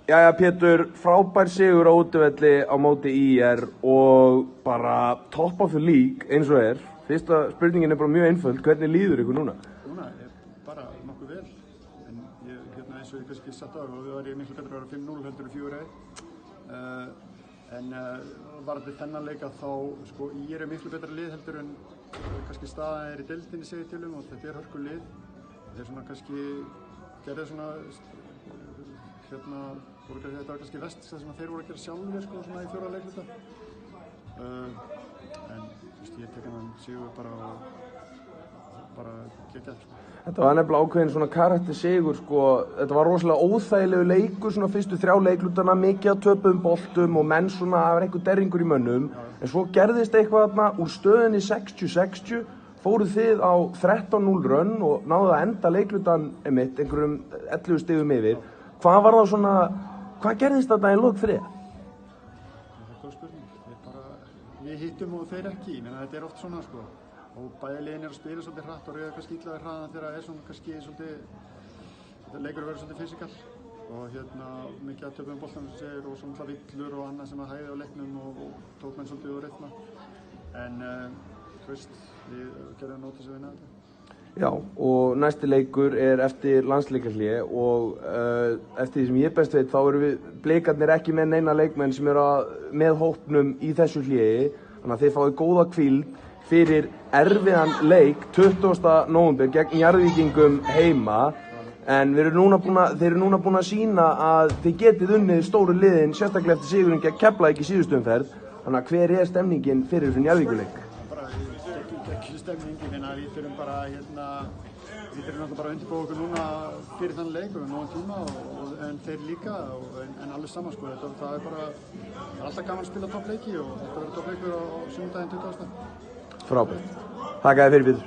Jæja Pétur, frábær sigur á útivelli á móti ÍR og bara top of the league eins og er. Fyrsta spurningin er bara mjög einföld, hvernig líður ykkur núna? Núna er bara nokkuð vel, en eins og ég kannski satt á og við varum miklu betra að vera 5-0 heldur en 4-1. En varðandi þennan leika þá, sko, ÍR miklu betra lið heldur en kannski staðan í deildinni segir til og þetta hörku lið. Þeir svona kannski gerði svona, þetta var kannski vest það sem þeir voru að gera sjálfur sko, svona í fjóra leikluta. En ég tek hann sigur bara geggjað. Sko. Þetta var nefnilega ákveðin svona karakter sigur sko, þetta var rosalega óþægilegu leikur svona fyrstu 3 leiklutana, mikið að töpuðum boltum og menn svona, það var einhver derringur í mönnum. En svo gerðist eitthvað þarna úr stöðinni 60-60, fóruð þið á 13-0 run og náðu að enda leiklutan einhverjum 11 stigum yfir. Hvað var það svona, hvað gerðist þetta í lok fyrir? Það er góð spurning. Við hittum og þeir ekki, menn þetta er oft svona sko. Og bæði liðin að spila svolítið hratt og rauða kannski illa við hraðan þegar það er svona kannski svolítið, þetta leikur verður svolítið fysikal. Og mikið að töpuðum boltanum sem segir og svona villur og annað sem að hæði á leiknum og tók menn svolítið úr rytma. En við gerðum nótis að vinna þetta. Já, og næsti leikur er eftir landsleikjahlé og eftir því sem ég best veit þá eru við Blikarnir ekki með neina leikmenn sem eru með hópnum í þessu hléi, þannig að þeir fáið góða hvíld fyrir erfiðan leik 20. nóvember gegn Njarðvíkingum heima, en þeir eru núna búin að sýna að þeir getið unnið stóru liðin, sérstaklega eftir sigurinn gegn Keflavík í síðustu umferð, þannig að hver er stemningin fyrir þessu Njarðvíkuleik? Stemningin, en við þurfum bara við þurfum náttúrulega bara að undirbúa okkur núna fyrir þann leik og nógan tíma en þeir líka en alveg saman sko, það er bara alltaf gaman að spila toppleiki og þetta verður toppleikur á sunnudaginn 20. Frábært. Þakka þér fyrir Pétur.